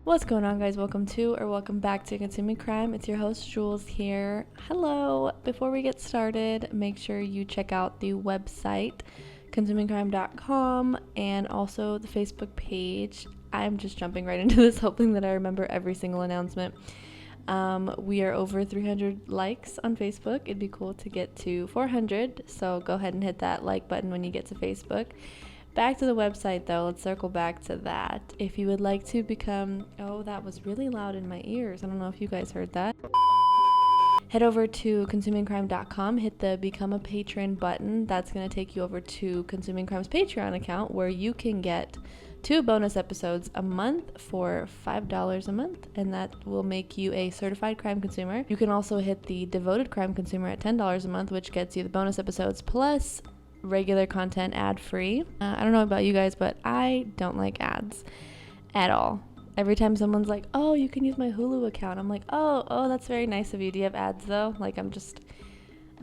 What's going on, guys? Welcome back to Consuming Crime. It's your host Jules here. Hello. Before we get started, make sure you check out the website consumingcrime.com and also the Facebook page. I'm just jumping right into this, hoping that I remember every single announcement. We are over 300 likes on Facebook. It'd be cool to get to 400, so go ahead and hit that like button when you get to Facebook. Back to the website though, let's circle back to that. If you would like to become, that was really loud in my ears. I don't know if you guys heard that. Head over to consumingcrime.com, hit the become a patron button. That's going to take you over to Consuming Crime's Patreon account where you can get 2 bonus episodes a month for $5 a month, and that will make you a certified crime consumer. You can also hit the devoted crime consumer at $10 a month, which gets you the bonus episodes plus regular content ad-free. I don't know about you guys, but I don't like ads at all. Every time someone's like, oh, you can use my Hulu account, I'm like, oh, that's very nice of you. Do you have ads though? Like, I'm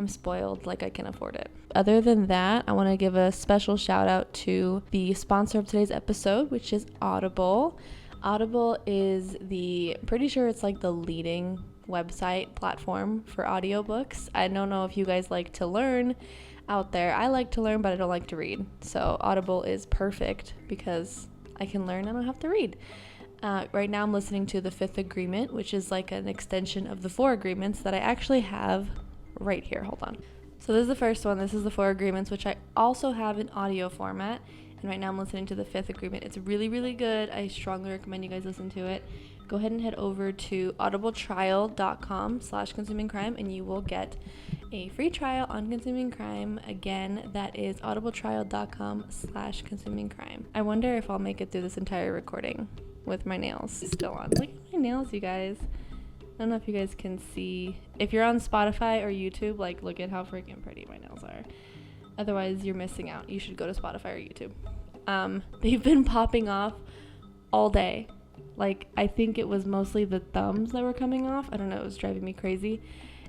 spoiled, like I can afford it. Other than that, I want to give a special shout out to the sponsor of today's episode, which is Audible. Audible is pretty sure it's like the leading website platform for audiobooks. I don't know if you guys like to learn out there. I like to learn, but I don't like to read. So Audible is perfect because I can learn and I don't have to read. Right now I'm listening to The Fifth Agreement, which is like an extension of the 4 agreements that I actually have right here. Hold on. So this is the first one. This is the 4 agreements, which I also have in audio format. And right now I'm listening to The Fifth Agreement. It's really, really good. I strongly recommend you guys listen to it. Go ahead and head over to audibletrial.com/consumingcrime and you will get a free trial on Consuming Crime. Again, that is audibletrial.com/consumingcrime. I wonder if I'll make it through this entire recording with my nails still on. Look at my nails, you guys. I don't know if you guys can see. If you're on Spotify or YouTube, like, look at how freaking pretty my nails are. Otherwise, you're missing out. You should go to Spotify or YouTube. They've been popping off all day. Like, I think it was mostly the thumbs that were coming off. I don't know, it was driving me crazy.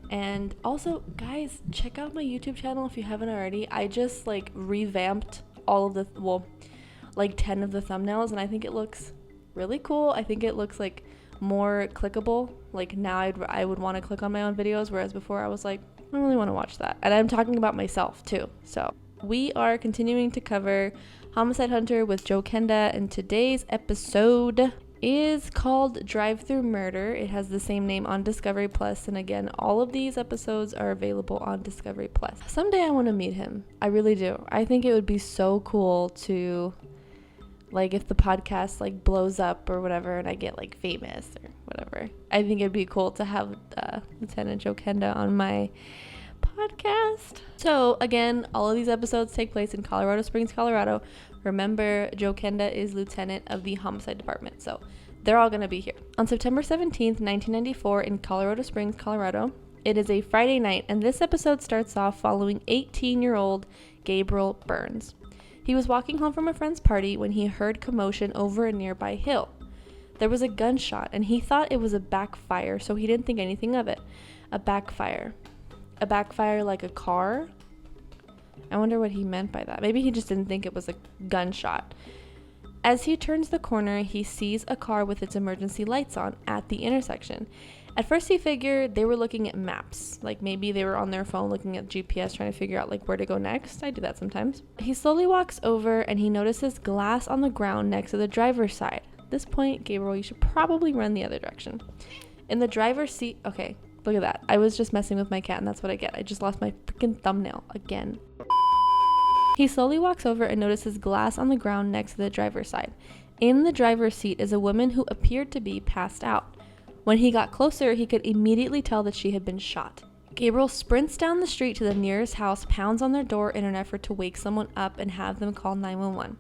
And also, guys, check out my YouTube channel if you haven't already. I just, like, revamped all of 10 of the thumbnails, and I think it looks really cool. I think it looks, like, more clickable. Like, now I would want to click on my own videos, whereas before I was like, I don't really want to watch that. And I'm talking about myself, too. So, we are continuing to cover Homicide Hunter with Joe Kenda, and today's episode is called Drive-Thru Murder. It has the same name on Discovery Plus, and again, all of these episodes are available on Discovery Plus. Someday I want to meet him. I really do. I think it would be so cool to, like, if the podcast, like, blows up or whatever and I get, like, famous or whatever. I think it'd be cool to have Lieutenant Joe Kenda on my podcast. So again, all of these episodes take place in Colorado Springs, Colorado. Remember, Joe Kenda is lieutenant of the homicide department, so they're all going to be here. On September 17th, 1994 in Colorado Springs, Colorado, it is a Friday night, and this episode starts off following 18-year-old Gabriel Burns. He was walking home from a friend's party when he heard commotion over a nearby hill. There was a gunshot, and he thought it was a backfire, so he didn't think anything of it. A backfire. A backfire like a car? I wonder what he meant by that. Maybe he just didn't think it was a gunshot. As he turns the corner, he sees a car with its emergency lights on at the intersection. At first he figured they were looking at maps. Like, maybe they were on their phone looking at GPS trying to figure out, like, where to go next. I do that sometimes. He slowly walks over and he notices glass on the ground next to the driver's side. At this point, Gabriel, you should probably run the other direction. In the driver's seat, okay, look at that. I was just messing with my cat and that's what I get. I just lost my freaking thumbnail again. He slowly walks over and notices glass on the ground next to the driver's side. In the driver's seat is a woman who appeared to be passed out. When he got closer, he could immediately tell that she had been shot. Gabriel sprints down the street to the nearest house, pounds on their door in an effort to wake someone up and have them call 911.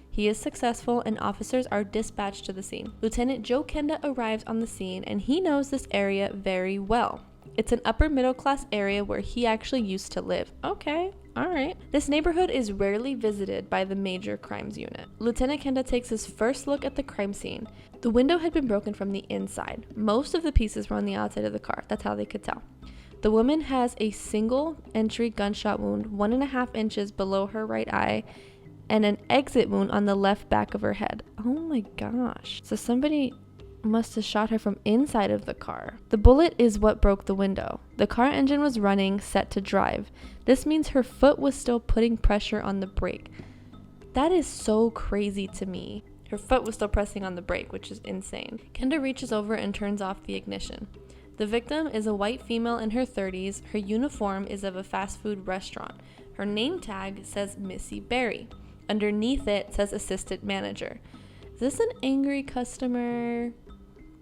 He is successful and officers are dispatched to the scene. Lieutenant Joe Kenda arrives on the scene and he knows this area very well. It's an upper middle class area where he actually used to live. Okay, alright. This neighborhood is rarely visited by the major crimes unit. Lieutenant Kenda takes his first look at the crime scene. The window had been broken from the inside. Most of the pieces were on the outside of the car. That's how they could tell. The woman has a single entry gunshot wound 1.5 inches below her right eye and an exit wound on the left back of her head. Oh my gosh. So somebody must have shot her from inside of the car. The bullet is what broke the window. The car engine was running, set to drive. This means her foot was still putting pressure on the brake. That is so crazy to me. Her foot was still pressing on the brake, which is insane. Kenda reaches over and turns off the ignition. The victim is a white female in her 30s. Her uniform is of a fast food restaurant. Her name tag says Missy Berry. Underneath it says assistant manager. Is this an angry customer?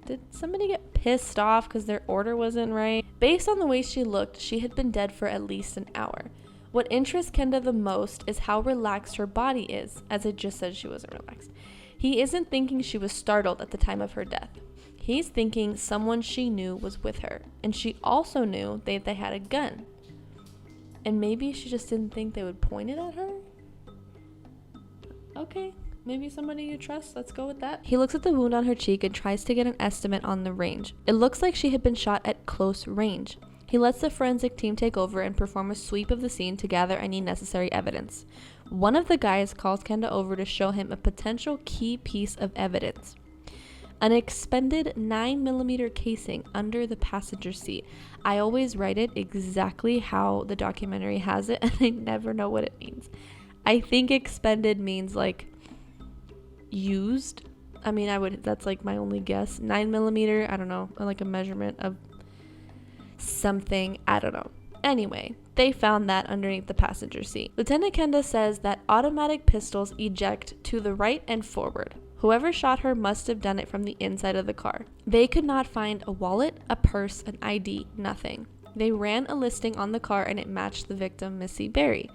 Did somebody get pissed off because their order wasn't right? Based on the way she looked, she had been dead for at least an hour. What interests Kenda the most is how relaxed her body is, as it just said she wasn't relaxed. He isn't thinking she was startled at the time of her death. He's thinking someone she knew was with her, and she also knew they had a gun. And maybe she just didn't think they would point it at her? Okay, maybe somebody you trust, let's go with that. He looks at the wound on her cheek and tries to get an estimate on the range. It looks like she had been shot at close range. He lets the forensic team take over and perform a sweep of the scene to gather any necessary evidence. One of the guys calls Kenda over to show him a potential key piece of evidence. An expended 9mm casing under the passenger seat. I always write it exactly how the documentary has it, and I never know what it means. I think expended means like used. I mean, that's like my only guess. 9mm, I don't know, like a measurement of something, I don't know. Anyway, they found that underneath the passenger seat. Lieutenant Kenda says that automatic pistols eject to the right and forward. Whoever shot her must have done it from the inside of the car. They could not find a wallet, a purse, an ID, nothing. They ran a listing on the car and it matched the victim, Missy Berry.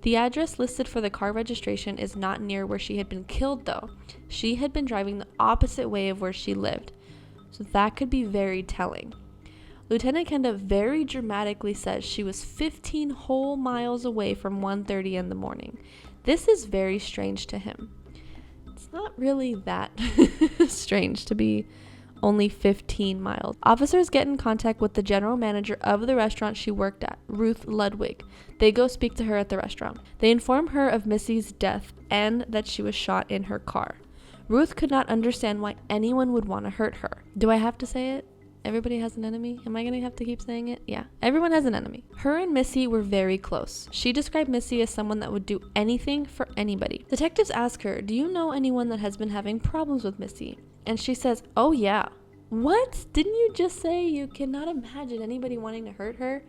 The address listed for the car registration is not near where she had been killed though. She had been driving the opposite way of where she lived. So that could be very telling. Lieutenant Kenda very dramatically says she was 15 whole miles away from 1:30 in the morning. This is very strange to him. It's not really that strange to be only 15 miles. Officers get in contact with the general manager of the restaurant she worked at, Ruth Ludwig. They go speak to her at the restaurant. They inform her of Missy's death and that she was shot in her car. Ruth could not understand why anyone would want to hurt her. Do I have to say it? Everybody has an enemy? Am I going to have to keep saying it? Yeah, everyone has an enemy. Her and Missy were very close. She described Missy as someone that would do anything for anybody. Detectives ask her, do you know anyone that has been having problems with Missy? And she says, oh yeah. What? Didn't you just say you cannot imagine anybody wanting to hurt her?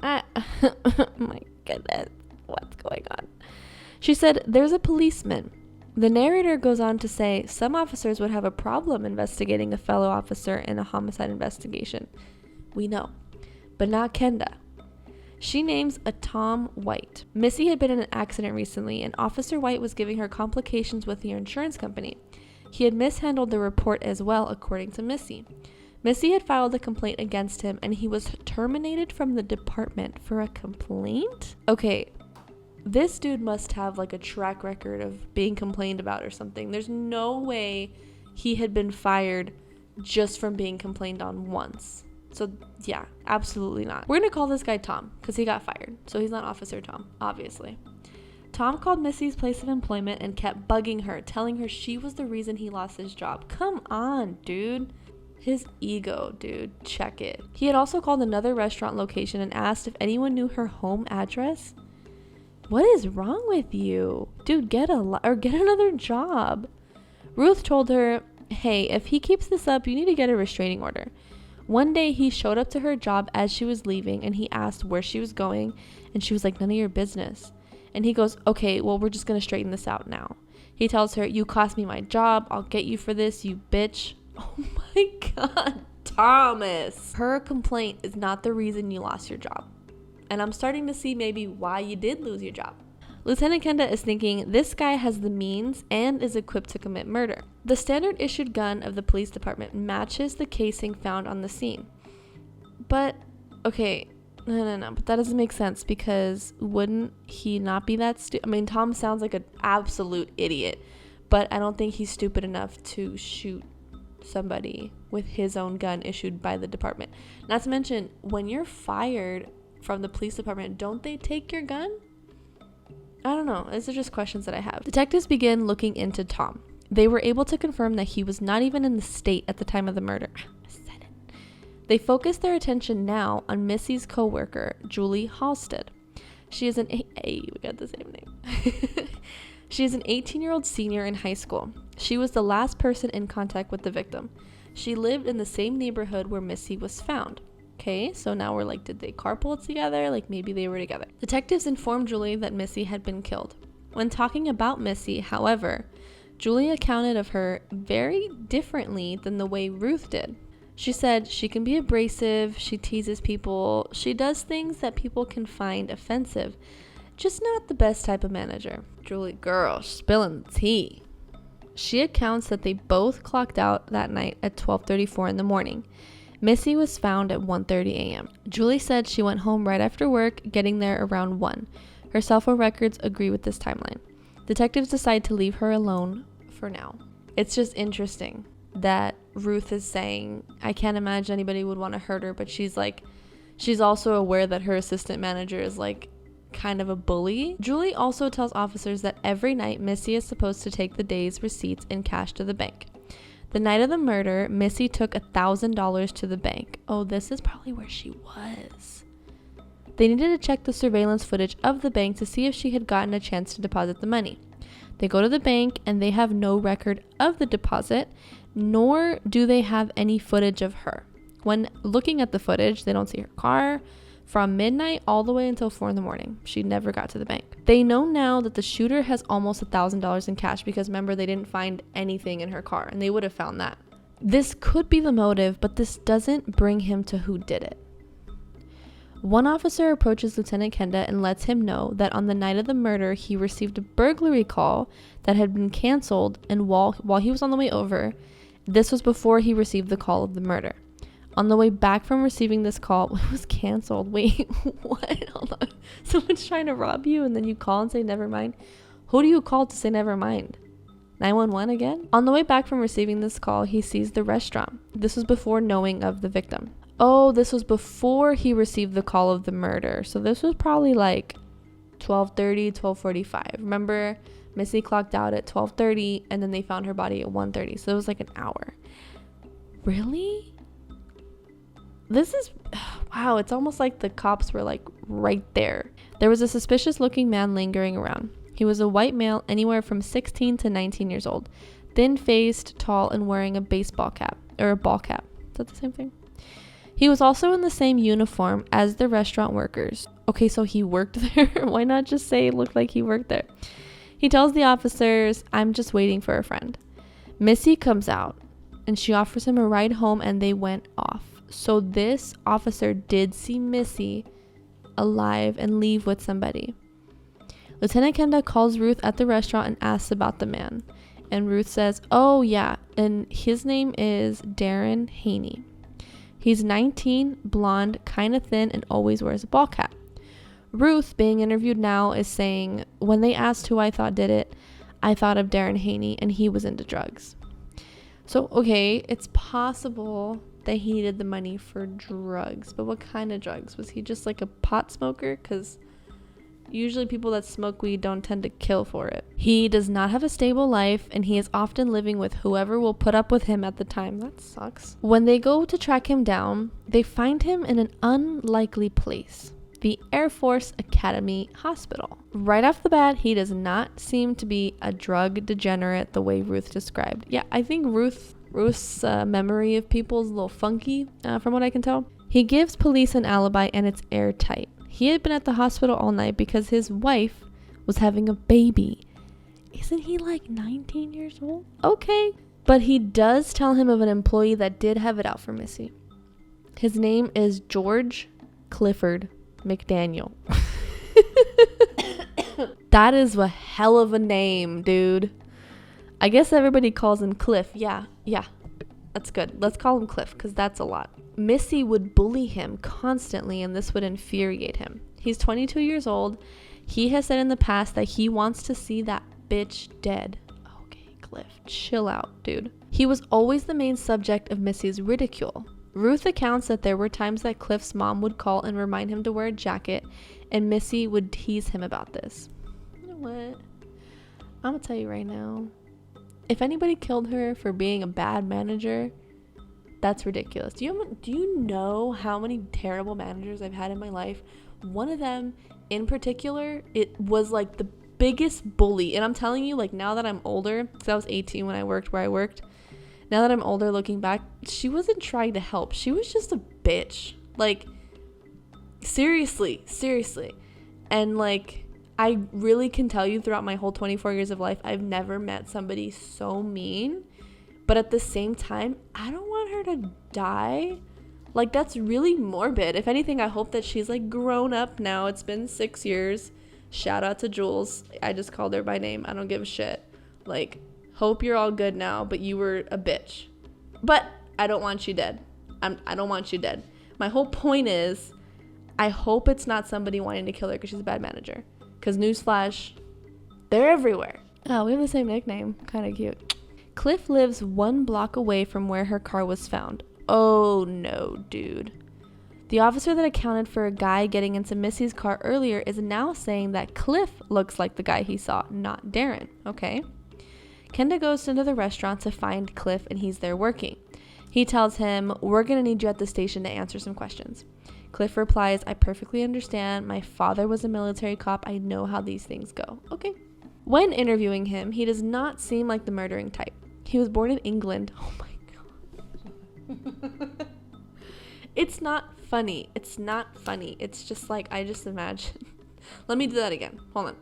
My goodness, what's going on? She said, there's a policeman. The narrator goes on to say some officers would have a problem investigating a fellow officer in a homicide investigation. We know, but not Kenda. She names a Tom White. Missy had been in an accident recently, and Officer White was giving her complications with the insurance company. He had mishandled the report as well, according to Missy. Missy had filed a complaint against him, and he was terminated from the department for a complaint? Okay. This dude must have like a track record of being complained about or something. There's no way he had been fired just from being complained on once. So yeah, absolutely not. We're gonna call this guy Tom because he got fired. So he's not Officer Tom, obviously. Tom called Missy's place of employment and kept bugging her, telling her she was the reason he lost his job. Come on, dude. His ego, dude. Check it. He had also called another restaurant location and asked if anyone knew her home address. What is wrong with you? Dude, get another job. Ruth told her, hey, if he keeps this up, you need to get a restraining order. One day he showed up to her job as she was leaving and he asked where she was going and she was like, none of your business. And he goes, okay, well, we're just going to straighten this out now. He tells her, you cost me my job. I'll get you for this, you bitch. Oh my God, Thomas. Her complaint is not the reason you lost your job. And I'm starting to see maybe why you did lose your job. Lieutenant Kenda is thinking this guy has the means and is equipped to commit murder. The standard issued gun of the police department matches the casing found on the scene. But, okay, no, but that doesn't make sense because wouldn't he not be that stupid? I mean, Tom sounds like an absolute idiot, but I don't think he's stupid enough to shoot somebody with his own gun issued by the department. Not to mention, when you're fired from the police department, don't they take your gun? I don't know. These are just questions that I have. Detectives begin looking into Tom. They were able to confirm that he was not even in the state at the time of the murder. I said it. They focused their attention now on Missy's co-worker, Julie Halstead. She is we got the same name. She is an 18-year-old senior in high school. She was the last person in contact with the victim. She lived in the same neighborhood where Missy was found. Okay, so now we're like, did they carpool together? Like maybe they were together. Detectives informed Julie that Missy had been killed. When talking about Missy, however, Julie accounted of her very differently than the way Ruth did. She said she can be abrasive, she teases people, she does things that people can find offensive. Just not the best type of manager. Julie, girl, spilling tea. She accounts that they both clocked out that night at 12:34 in the morning. Missy was found at 1:30 a.m. Julie said she went home right after work, getting there around 1. Her cell phone records agree with this timeline. Detectives decide to leave her alone for now. It's just interesting that Ruth is saying, I can't imagine anybody would want to hurt her, but she's also aware that her assistant manager is like kind of a bully. Julie also tells officers that every night Missy is supposed to take the day's receipts in cash to the bank. The night of the murder, Missy took $1,000 to the bank. Oh, this is probably where she was. They needed to check the surveillance footage of the bank to see if she had gotten a chance to deposit the money. They go to the bank and they have no record of the deposit, nor do they have any footage of her. When looking at the footage, they don't see her car from midnight all the way until 4 in the morning. She never got to the bank. They know now that the shooter has almost $1,000 in cash because remember, they didn't find anything in her car and they would have found that. This could be the motive, but this doesn't bring him to who did it. One officer approaches Lieutenant Kenda and lets him know that on the night of the murder, he received a burglary call that had been canceled, and while he was on the way over, this was before he received the call of the murder. On the way back from receiving this call, it was canceled. Wait, what? Hold on. Someone's trying to rob you and then you call and say never mind? Who do you call to say never mind? 911 again? On the way back from receiving this call, he sees the restaurant. This was before knowing of the victim. Oh, this was before he received the call of the murder. So this was probably like 12:30, 12:45. Remember, Missy clocked out at 12:30 and then they found her body at 1:30. So it was like an hour. Really? This is, wow, it's almost like the cops were like right there. There was a suspicious looking man lingering around. He was a white male anywhere from 16 to 19 years old. Thin-faced, tall, and wearing a baseball cap, or a ball cap. Is that the same thing? He was also in the same uniform as the restaurant workers. Okay, so he worked there? Why not just say it looked like he worked there? He tells the officers, I'm just waiting for a friend. Missy comes out, and she offers him a ride home, and they went off. So this officer did see Missy alive and leave with somebody. Lieutenant Kenda calls Ruth at the restaurant and asks about the man. And Ruth says, oh yeah, and his name is Darren Haney. He's 19, blonde, kind of thin, and always wears a ball cap. Ruth, being interviewed now, is saying, when they asked who I thought did it, I thought of Darren Haney, and he was into drugs. So, okay, it's possible that he needed the money for drugs, but what kind of drugs? Was he just like a pot smoker? Because usually people that smoke weed don't tend to kill for it. He does not have a stable life, and he is often living with whoever will put up with him at the time. That sucks. When they go to track him down, they find him in an unlikely place, the Air Force Academy Hospital. Right off the bat, he does not seem to be a drug degenerate the way Ruth described. Yeah, I think Ruth's memory of people is a little funky, from what I can tell. He gives police an alibi, and it's airtight. He had been at the hospital all night because his wife was having a baby. Isn't he like 19 years old? Okay. But he does tell him of an employee that did have it out for Missy. His name is George Clifford Mcdaniel. That is a hell of a name, dude. I guess everybody calls him Cliff. Yeah, that's good. Let's call him Cliff because that's a lot. Missy would bully him constantly, and this would infuriate him. He's 22 years old. He has said in the past that he wants to see that bitch dead. Okay, Cliff, chill out, dude. He was always the main subject of Missy's ridicule. Ruth accounts that there were times that Cliff's mom would call and remind him to wear a jacket, and Missy would tease him about this. You know what? I'm gonna tell you right now. if anybody killed her for being a bad manager, that's ridiculous. Do you know how many terrible managers I've had in my life? One of them in particular, it was like the biggest bully. And I'm telling you, like, now that I'm older, because I was 18 when I worked where I worked, now that I'm older looking back, she wasn't trying to help. She was just a bitch. Like, seriously. And like, I really can tell you throughout my whole 24 years of life, I've never met somebody so mean. But at the same time, I don't want her to die. Like, that's really morbid. If anything, I hope that she's like grown up now. It's been 6 years. Shout out to Jules. I just called her by name. I don't give a shit. Like, hope you're all good now, but you were a bitch. But I don't want you dead. I don't want you dead. My whole point is, I hope it's not somebody wanting to kill her because she's a bad manager. Because newsflash, they're everywhere. Oh, we have the same nickname. Kind of cute. Cliff lives 1 block away from where her car was found. Oh no, dude. The officer that accounted for a guy getting into Missy's car earlier is now saying that Cliff looks like the guy he saw, not Darren. Okay. Kenda goes into the restaurant to find Cliff, and he's there working. He tells him, "We're going to need you at the station to answer some questions." Cliff replies, "I perfectly understand. My father was a military cop. I know how these things go." Okay. When interviewing him, he does not seem like the murdering type. He was born in England. Oh my god. It's not funny. It's just like, I just imagine. Let me do that again. Hold on.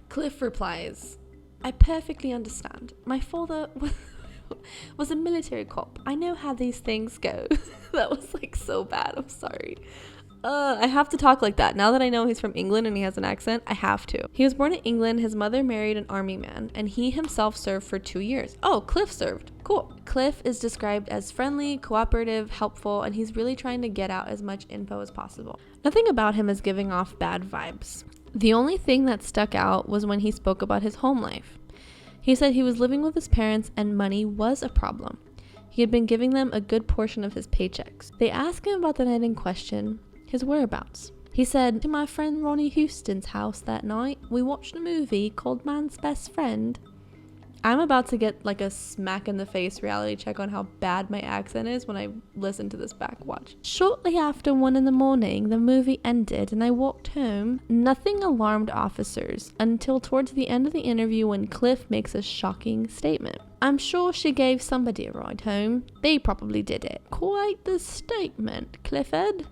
Cliff replies, "I perfectly understand. My father was a military cop. I know how these things go." That was like so bad. I'm sorry. I have to talk like that. Now that I know he's from England and he has an accent, I have to. He was born in England. His mother married an army man, and he himself served for 2 years. Oh, Cliff served. Cool. Cliff is described as friendly, cooperative, helpful, and he's really trying to get out as much info as possible. Nothing about him is giving off bad vibes. The only thing that stuck out was when he spoke about his home life. He said he was living with his parents and money was a problem. He had been giving them a good portion of his paychecks. They asked him about the night in question, his whereabouts. He said, "To my friend Ronnie Houston's house that night. We watched a movie called Man's Best Friend." I'm about to get like a smack in the face reality check on how bad my accent is when I listen to this back watch. "Shortly after 1 a.m, the movie ended and I walked home." Nothing alarmed officers until towards the end of the interview when Cliff makes a shocking statement. "I'm sure she gave somebody a ride home. They probably did it." Quite the statement, Clifford.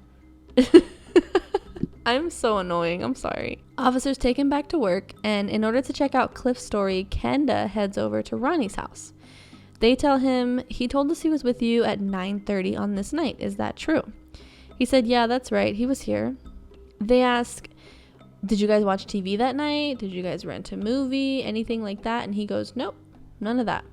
I'm so annoying. I'm sorry. Officers take him back to work, and in order to check out Cliff's story, Kenda heads over to Ronnie's house. They tell him, "He told us he was with you at 9:30 on this night. Is that true?" He said, "Yeah, that's right. He was here." They ask, "Did you guys watch TV that night? Did you guys rent a movie? Anything like that?" And he goes, "Nope, none of that."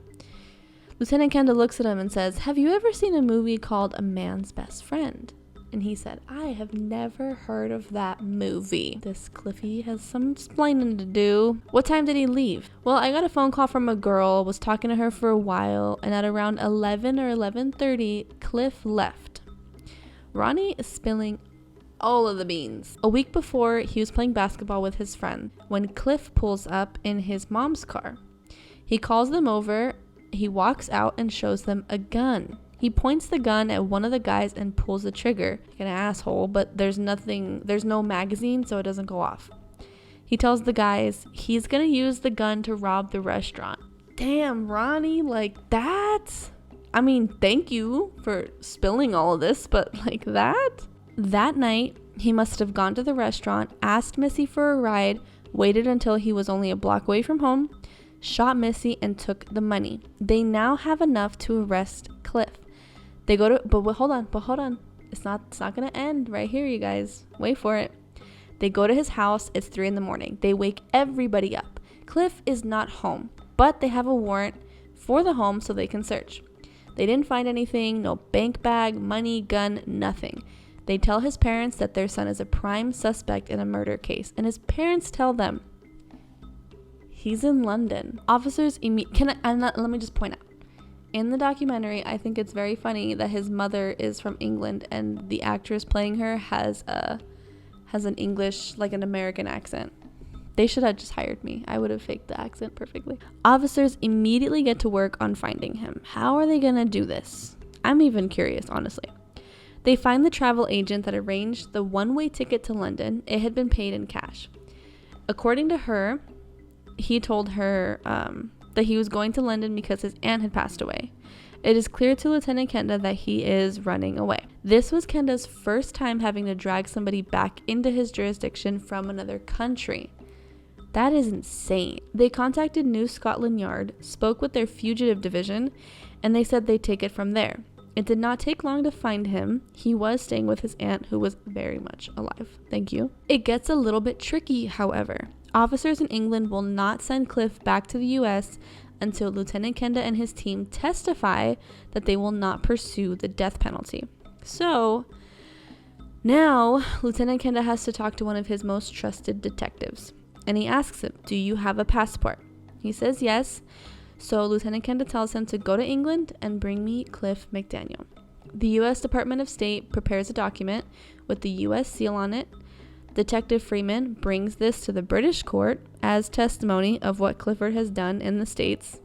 Lieutenant Kenda looks at him and says, "Have you ever seen a movie called A Man's Best Friend?" And he said, "I have never heard of that movie." This Cliffy has some explaining to do. "What time did he leave?" "Well, I got a phone call from a girl, was talking to her for a while, and at around 11 or 11:30, Cliff left." Ronnie is spilling all of the beans. A week before, he was playing basketball with his friend when Cliff pulls up in his mom's car. He calls them over, he walks out and shows them a gun. He points the gun at one of the guys and pulls the trigger. Like an asshole, but there's no magazine, so it doesn't go off. He tells the guys he's gonna use the gun to rob the restaurant. Damn, Ronnie, like that? I mean, thank you for spilling all of this, but like that? That night, he must have gone to the restaurant, asked Missy for a ride, waited until he was only a block away from home, shot Missy, and took the money. They now have enough to arrest Cliff. They go to, but hold on. It's not gonna end right here, you guys. Wait for it. They go to his house. It's 3 a.m. They wake everybody up. Cliff is not home, but they have a warrant for the home so they can search. They didn't find anything, no bank bag, money, gun, nothing. They tell his parents that their son is a prime suspect in a murder case, and his parents tell them he's in London. Officers let me just point out. In the documentary, I think it's very funny that his mother is from England and the actress playing her has an English, like an American accent. They should have just hired me. I would have faked the accent perfectly. Officers immediately get to work on finding him. How are they gonna do this? I'm even curious, honestly. They find the travel agent that arranged the one-way ticket to London. It had been paid in cash. According to her, he told her that he was going to London because his aunt had passed away. It is clear to Lieutenant Kenda that he is running away. This was Kenda's first time having to drag somebody back into his jurisdiction from another country. That is insane. They contacted New Scotland Yard, spoke with their fugitive division, and they said they'd take it from there. It did not take long to find him. He was staying with his aunt, who was very much alive. Thank you. It gets a little bit tricky, however. Officers in England will not send Cliff back to the US until Lieutenant Kenda and his team testify that they will not pursue the death penalty. So now Lieutenant Kenda has to talk to one of his most trusted detectives, and he asks him, "Do you have a passport?" He says yes. So Lieutenant Kenda tells him to go to England and bring me Cliff Mcdaniel. The U.S. Department of State prepares a document with the U.S. seal on it. Detective Freeman brings this to the British court as testimony of what Clifford has done in the States.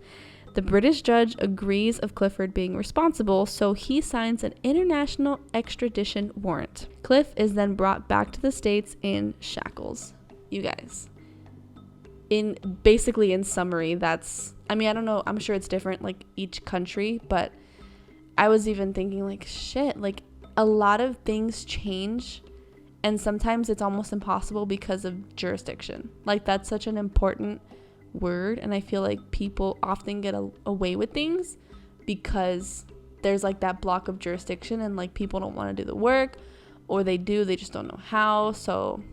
The British judge agrees of Clifford being responsible, so he signs an international extradition warrant. Cliff is then brought back to the States in shackles. You guys. In summary, that's, I mean, I don't know, I'm sure it's different, like, each country, but I was even thinking, like, shit, like, a lot of things change, and sometimes it's almost impossible because of jurisdiction. Like, that's such an important word, and I feel like people often get away with things because there's, like, that block of jurisdiction, and, like, people don't want to do the work, or they do, they just don't know how. So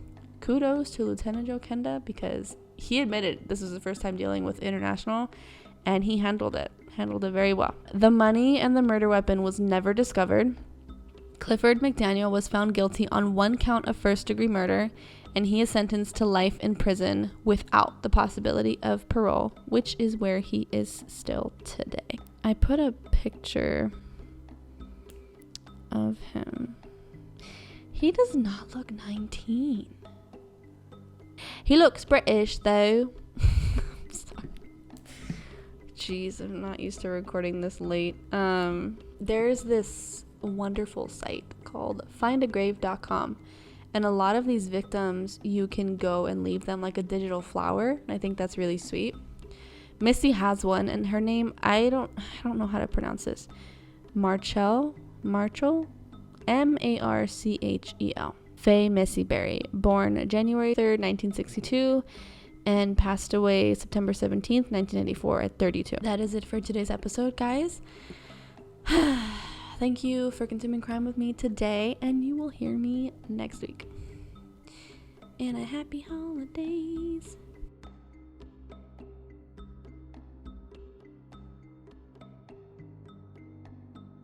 kudos to Lieutenant Joe Kenda, because he admitted this was the first time dealing with international, and he handled it very well. The money and the murder weapon was never discovered. Clifford Mcdaniel was found guilty on one count of first-degree murder, and he is sentenced to life in prison without the possibility of parole, which is where he is still today. I put a picture of him. He does not look 19. He looks British, though. I'm sorry. Jeez, I'm not used to recording this late. There's this wonderful site called findagrave.com, and a lot of these victims, you can go and leave them like a digital flower, and I think that's really sweet. Missy has one, and her name, I don't know how to pronounce this. Marchel, Marchel. Faye Missy Berry, born January 3rd, 1962, and passed away September 17th, 1994 at 32. That is it for today's episode, guys. Thank you for consuming crime with me today, and you will hear me next week. And a happy holidays.